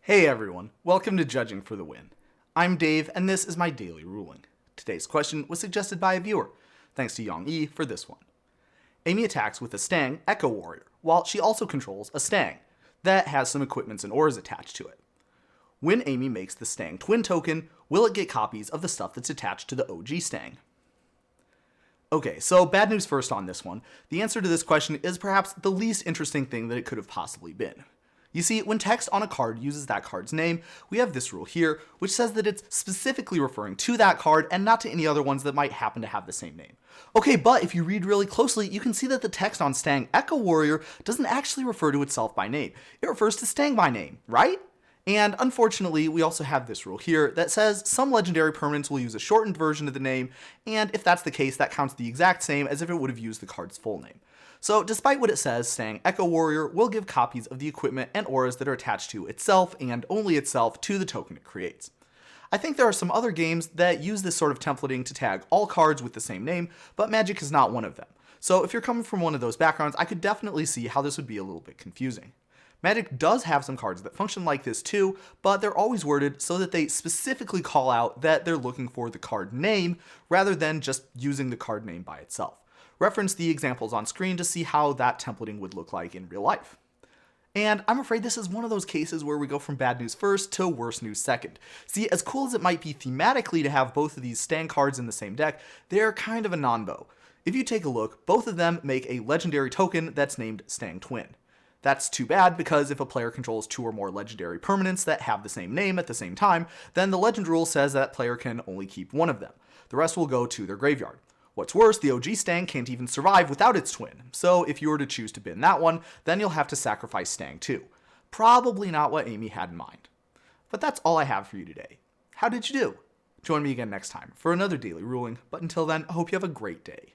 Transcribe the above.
Hey everyone, welcome to Judging for the Win. I'm Dave, and this is my daily ruling. Today's question was suggested by a viewer. Thanks to Yang Yi for this one. Amy attacks with a Stangg Echo Warrior, while she also controls a Stangg that has some equipments and auras attached to it. When Amy makes the Stangg Twin token, will it get copies of the stuff that's attached to the OG Stangg? Okay, so bad news first on this one. The answer to this question is perhaps the least interesting thing that it could have possibly been. You see, when text on a card uses that card's name, we have this rule here, which says that it's specifically referring to that card and not to any other ones that might happen to have the same name. Okay, but if you read really closely, you can see that the text on Stangg Echo Warrior doesn't actually refer to itself by name. It refers to Stangg by name, right? And unfortunately, we also have this rule here that says some legendary permanents will use a shortened version of the name, and if that's the case, that counts the exact same as if it would have used the card's full name. So despite what it says, Stangg Echo Warrior will give copies of the equipment and auras that are attached to itself and only itself to the token it creates. I think there are some other games that use this sort of templating to tag all cards with the same name, but Magic is not one of them. So if you're coming from one of those backgrounds, I could definitely see how this would be a little bit confusing. Magic does have some cards that function like this too, but they're always worded so that they specifically call out that they're looking for the card name rather than just using the card name by itself. Reference the examples on screen to see how that templating would look like in real life. And I'm afraid this is one of those cases where we go from bad news first to worse news second. See, as cool as it might be thematically to have both of these Stangg cards in the same deck, they're kind of a non-bo. If you take a look, both of them make a legendary token that's named Stangg Twin. That's too bad because if a player controls two or more legendary permanents that have the same name at the same time, then the legend rule says that player can only keep one of them. The rest will go to their graveyard. What's worse, the OG Stangg can't even survive without its twin, so if you were to choose to bin that one, then you'll have to sacrifice Stangg too. Probably not what Amy had in mind. But that's all I have for you today. How did you do? Join me again next time for another daily ruling, but until then, I hope you have a great day.